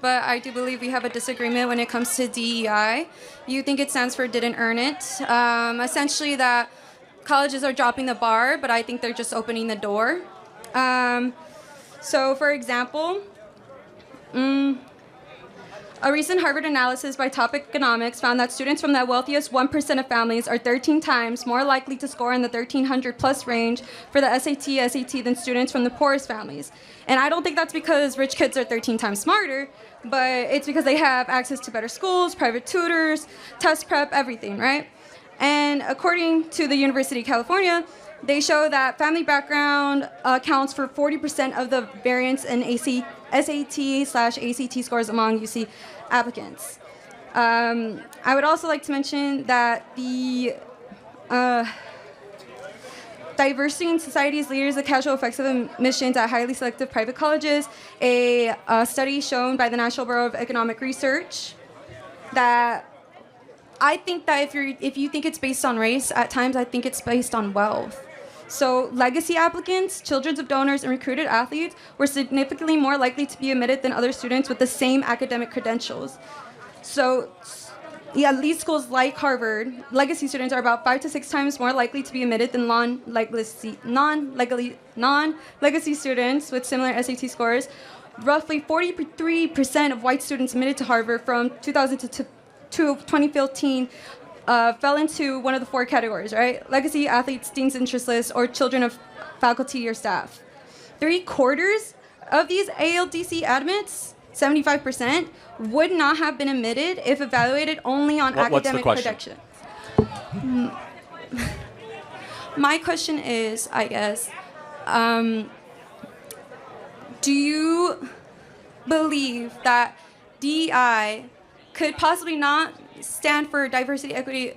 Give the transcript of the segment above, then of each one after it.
but I do believe we have a disagreement when it comes to DEI. You think it stands for didn't earn it. Essentially that colleges are dropping the bar, but I think they're just opening the door. So for example, a recent Harvard analysis by Top Economics found that students from the wealthiest 1% of families are 13 times more likely to score in the 1300 plus range for the SAT than students from the poorest families. And I don't think that's because rich kids are 13 times smarter, but it's because they have access to better schools, private tutors, test prep, everything, right? And according to the University of California, they show that family background accounts for 40% of the variance in SAT/ACT scores among UC applicants. I would also like to mention that the Diversity in Society's Leaders, the Casual Effects of Admissions at Highly Selective Private Colleges, a study shown by the National Bureau of Economic Research, that I think that if you think it's based on race, at times I think it's based on wealth. So legacy applicants, children of donors, and recruited athletes were significantly more likely to be admitted than other students with the same academic credentials. So yeah, elite schools like Harvard, legacy students are about 5 to 6 times more likely to be admitted than non-legacy students with similar SAT scores. Roughly 43% of white students admitted to Harvard from 2000 to 2015 fell into one of the 4 categories, right? Legacy, athletes, deans interestless, or children of faculty or staff. 3/4 of these ALDC admits, 75%, would not have been admitted if evaluated only on academic credentials. My question is, I guess, do you believe that DEI could possibly not stand for diversity, equity,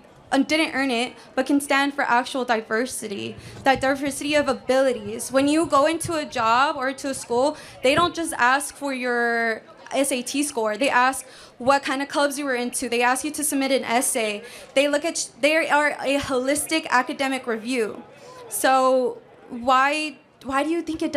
didn't earn it, but can stand for actual diversity, that diversity of abilities? When you go into a job or to a school, they don't just ask for your SAT score. They ask what kind of clubs you were into. They ask you to submit an essay. They are a holistic academic review. So why do you think it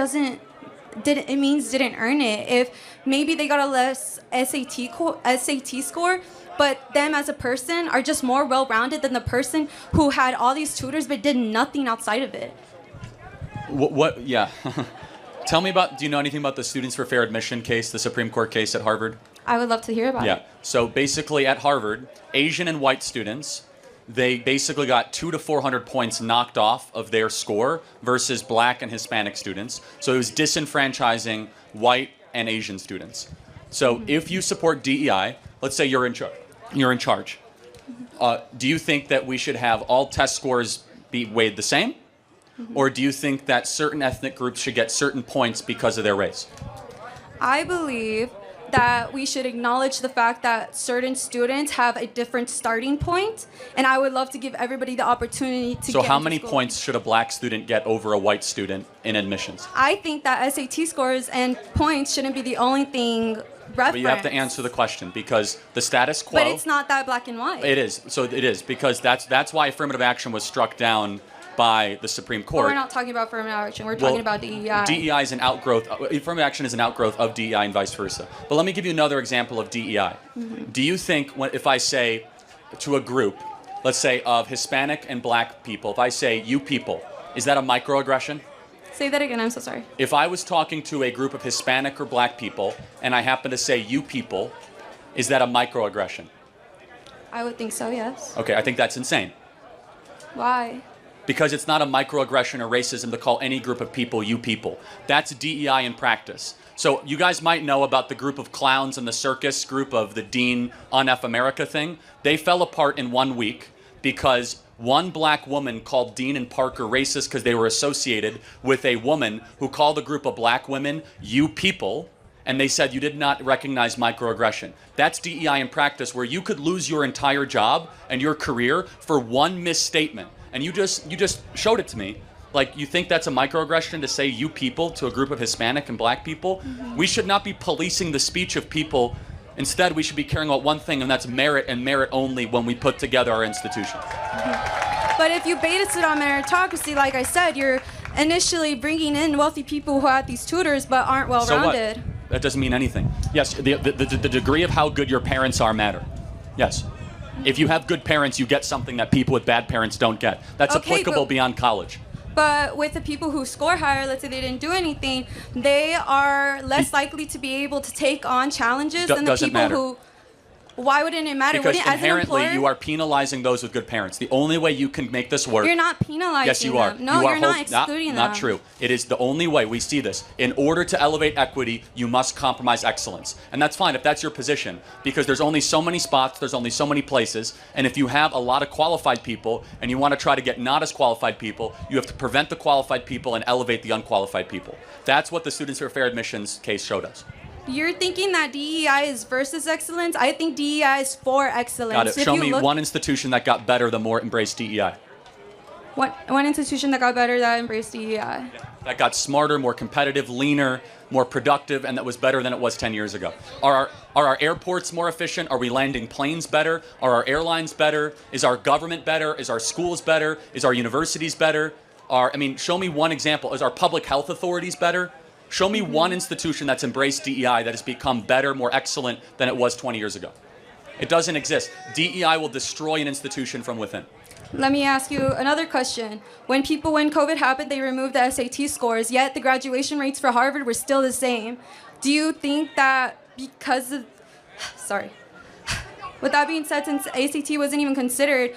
means didn't earn it? If maybe they got a less SAT score, but them as a person are just more well-rounded than the person who had all these tutors but did nothing outside of it. What yeah. Tell me do you know anything about the Students for Fair Admission case, the Supreme Court case at Harvard? I would love to hear about it. Yeah. So basically at Harvard, Asian and white students, they basically got 200 to 400 points knocked off of their score versus black and Hispanic students. So it was disenfranchising white and Asian students. So if you support DEI, let's say you're in charge. Do you think that we should have all test scores be weighed the same? Or do you think that certain ethnic groups should get certain points because of their race? I believe that we should acknowledge the fact that certain students have a different starting point, and I would love to give everybody the opportunity to So get how into many school. points should a black student get over a white student in admissions? I think that SAT scores and points shouldn't be the only thing referenced. But you have to answer the question, because the status quo... But it's not that black and white. It is. So it is, because that's why affirmative action was struck down by the Supreme Court. But we're not talking about affirmative action. We're talking about DEI. DEI is an outgrowth. Affirmative action is an outgrowth of DEI and vice versa. But let me give you another example of DEI. Do you think if I say to a group, let's say of Hispanic and black people, if I say you people, is that a microaggression? Say that again. I'm so sorry. If I was talking to a group of Hispanic or black people and I happen to say you people, is that a microaggression? I would think so, yes. Okay, I think that's insane. Why? Because it's not a microaggression or racism to call any group of people you people. That's DEI in practice. So you guys might know about the group of clowns in the circus group of the Dean on F America thing. They fell apart in 1 week because one black woman called Dean and Parker racist because they were associated with a woman who called a group of black women you people, and they said you did not recognize microaggression. That's DEI in practice, where you could lose your entire job and your career for one misstatement. And you just showed it to me. Like, you think that's a microaggression to say you people to a group of Hispanic and black people? We should not be policing the speech of people. Instead, we should be caring about one thing, and that's merit and merit only when we put together our institution. But if you base it on meritocracy, like I said, you're initially bringing in wealthy people who have these tutors but aren't well-rounded. So what? That doesn't mean anything. Yes, the degree of how good your parents are matter. Yes. If you have good parents, you get something that people with bad parents don't get. That's Okay, applicable but- beyond college. But with the people who score higher, let's say they didn't do anything, they are less likely to be able to take on challenges than the Doesn't people matter. who. Why wouldn't it matter? Because Wouldn't, as an inherently, employer, you are penalizing those with good parents. The only way you can make this work. You're not penalizing Yes, you are. them. No, you're not excluding them. Not true. It is the only way we see this. In order to elevate equity, you must compromise excellence. And that's fine if that's your position, because there's only so many spots, there's only so many places, and if you have a lot of qualified people and you want to try to get not as qualified people, you have to prevent the qualified people and elevate the unqualified people. That's what the Students for Fair Admissions case showed us. You're thinking that DEI is versus excellence. I think DEI is for excellence. Got it. If Show you me look- one institution that got better the more it embraced DEI. One institution that got better that embraced DEI. That got smarter, more competitive, leaner, more productive, and that was better than it was 10 years ago. Are our airports more efficient? Are we landing planes better? Are our airlines better? Is our government better? Is our schools better? Is our universities better? Show me one example. Is our public health authorities better? Show me one institution that's embraced DEI that has become better, more excellent than it was 20 years ago. It doesn't exist. DEI will destroy an institution from within. Let me ask you another question. When COVID happened, they removed the SAT scores, yet the graduation rates for Harvard were still the same. Do you think that because of, with that being said, since ACT wasn't even considered,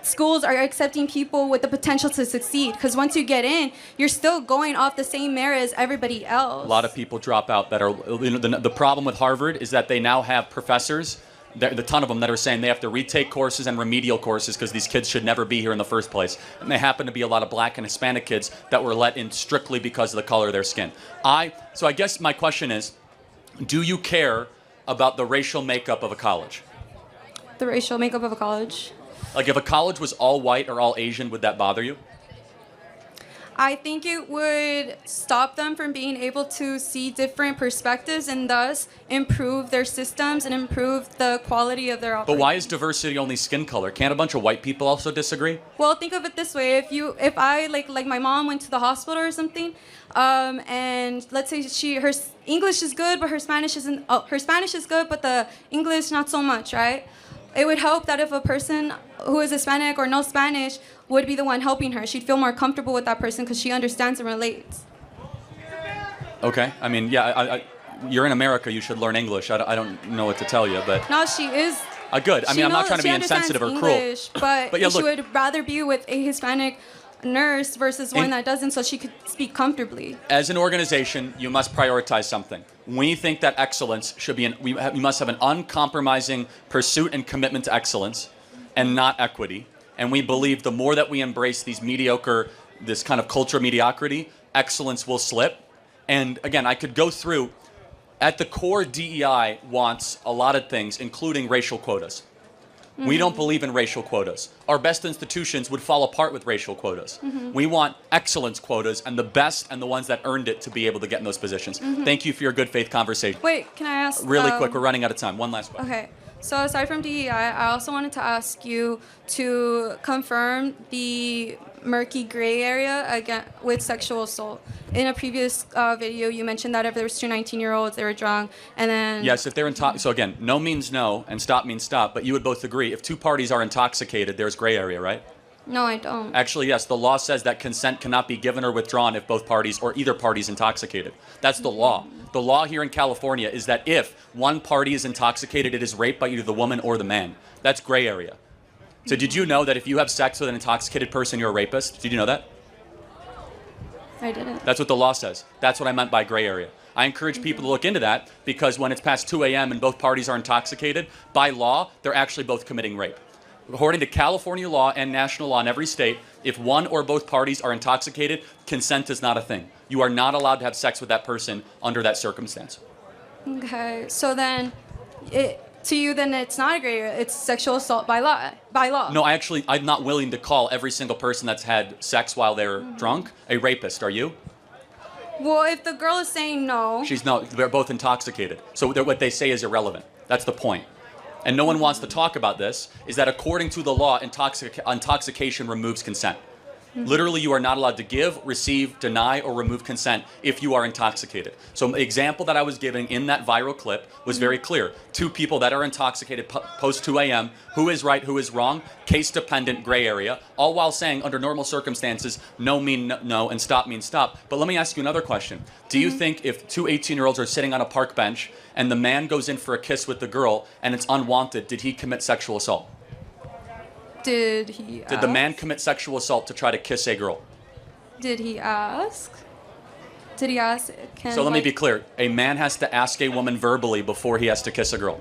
schools are accepting people with the potential to succeed? Because once you get in, you're still going off the same merit as everybody else. A lot of people drop out that are, the problem with Harvard is that they now have professors, the ton of them that are saying they have to retake courses and remedial courses because these kids should never be here in the first place. And they happen to be a lot of black and Hispanic kids that were let in strictly because of the color of their skin. So I guess my question is, do you care about the racial makeup of a college? The racial makeup of a college? Like if a college was all white or all Asian, would that bother you? I think it would stop them from being able to see different perspectives and thus improve their systems and improve the quality of their operation. But why is diversity only skin color? Can't a bunch of white people also disagree? Well, think of it this way: if I like my mom went to the hospital or something, and let's say her English is good, but her Spanish isn't. Her Spanish is good, but the English not so much, right? It would help that if a person who is Hispanic or no Spanish would be the one helping her. She'd feel more comfortable with that person because she understands and relates. Okay. You're in America. You should learn English. I don't know what to tell you, but... No, she is... Good. I'm not trying to be insensitive or cruel. English, but yeah, she would rather be with a Hispanic nurse versus one that doesn't, so she could speak comfortably. As an organization, you must prioritize something. We think that excellence should be we must have an uncompromising pursuit and commitment to excellence and not equity. And we believe the more that we embrace this kind of culture of mediocrity, excellence will slip. And again, I could go through, at the core, DEI wants a lot of things, including racial quotas. Mm-hmm. We don't believe in racial quotas. Our best institutions would fall apart with racial quotas. Mm-hmm. We want excellence quotas and the best and the ones that earned it to be able to get in those positions. Mm-hmm. Thank you for your good faith conversation. Wait, can I ask? Really quick, we're running out of time. One last question. Okay. So aside from DEI, I also wanted to ask you to confirm the murky gray area again with sexual assault. In a previous video, you mentioned that if there was two 19-year-olds, they were drunk, and then... Yes, if they're intoxicated. So again, no means no, and stop means stop, but you would both agree, if two parties are intoxicated, there's gray area, right? No, I don't. Actually, yes, the law says that consent cannot be given or withdrawn if both parties or either party is intoxicated. That's the law. The law here in California is that if one party is intoxicated, it is rape by either the woman or the man. That's gray area. So did you know that if you have sex with an intoxicated person, you're a rapist? Did you know that? I didn't. That's what the law says. That's what I meant by gray area. I encourage people to look into that because when it's past 2 a.m. and both parties are intoxicated, by law, they're actually both committing rape. According to California law and national law in every state, if one or both parties are intoxicated, consent is not a thing. You are not allowed to have sex with that person under that circumstance. Okay, so then, to you, then it's not a gray area. It's sexual assault by law. No, I'm not willing to call every single person that's had sex while they're drunk a rapist. Are you? Well, if the girl is saying no... They're both intoxicated. So what they say is irrelevant. That's the point. And no one wants to talk about this, is that according to the law, intoxication removes consent. Literally, you are not allowed to give, receive, deny, or remove consent if you are intoxicated. So the example that I was giving in that viral clip was very clear. Two people that are intoxicated post 2 a.m., who is right, who is wrong, case-dependent gray area, all while saying under normal circumstances, no mean no and stop means stop. But let me ask you another question. Do you think if two 18-year-olds are sitting on a park bench and the man goes in for a kiss with the girl and it's unwanted, did he commit sexual assault? Did he ask? Did the man commit sexual assault to try to kiss a girl? Did he ask? Did he ask? So let me be clear. A man has to ask a woman verbally before he has to kiss a girl.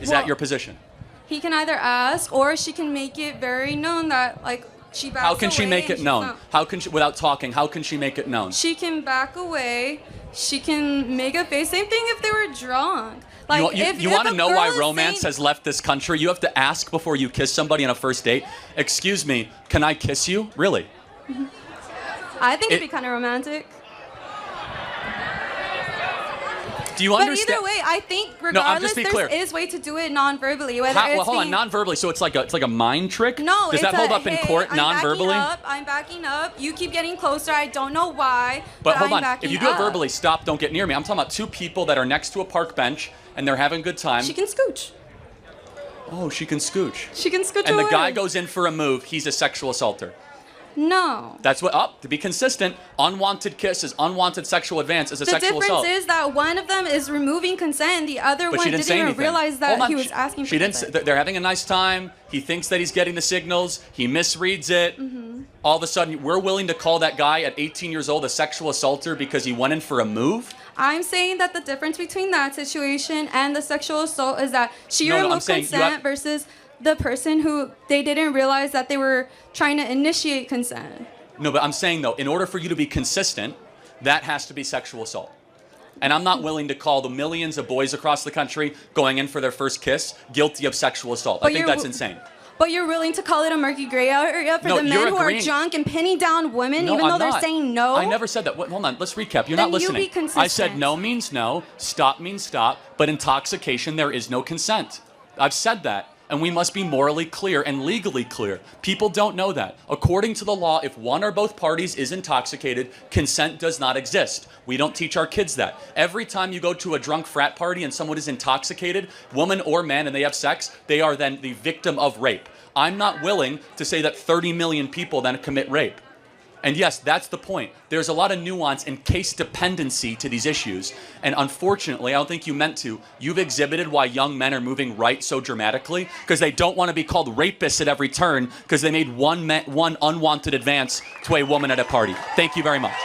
Is that your position? He can either ask or she can make it very known that, like, she backs away. How can she make it known? How can she, without talking, how can she make it known? She can back away. She can make a face. Same thing if they were drunk. Like, you want to know why romance has left this country? You have to ask before you kiss somebody on a first date. Excuse me, can I kiss you? Really? I think it'd be kind of romantic. Do you understand? But either way, I think regardless, there is way to do it non-verbally. Well, hold on, non-verbally. So it's like a mind trick? No, does that hold up in court non-verbally? I'm backing up. You keep getting closer. I don't know why. But hold on. If you do it verbally, stop. Don't get near me. I'm talking about two people that are next to a park bench and they're having a good time. She can scooch. Oh, she can scooch. She can scooch And away. the guy goes in for a move. He's a sexual assaulter. No. That's what, to be consistent, unwanted kisses, unwanted sexual advance is a sexual assault. The difference is that one of them is removing consent and the other one didn't even realize that he was asking for consent. They're having a nice time. He thinks that he's getting the signals. He misreads it. All of a sudden, we're willing to call that guy at 18 years old a sexual assaulter because he went in for a move? I'm saying that the difference between that situation and the sexual assault is that she removed consent versus the person who they didn't realize that they were trying to initiate consent. No, but I'm saying, though, in order for you to be consistent, that has to be sexual assault. And I'm not willing to call the millions of boys across the country going in for their first kiss guilty of sexual assault. I think that's insane. But you're willing to call it a murky gray area for the men who are drunk and pinning down women even though they're saying no? I never said that. Hold on, let's recap. You're not listening. You be consistent. I said no means no, stop means stop, but intoxication, there is no consent. I've said that. And we must be morally clear and legally clear. People don't know that. According to the law, if one or both parties is intoxicated, consent does not exist. We don't teach our kids that. Every time you go to a drunk frat party and someone is intoxicated, woman or man, and they have sex, they are then the victim of rape. I'm not willing to say that 30 million people then commit rape. And yes, that's the point. There's a lot of nuance and case dependency to these issues. And unfortunately, I don't think you meant to. You've exhibited why young men are moving right so dramatically because they don't want to be called rapists at every turn because they made one unwanted advance to a woman at a party. Thank you very much.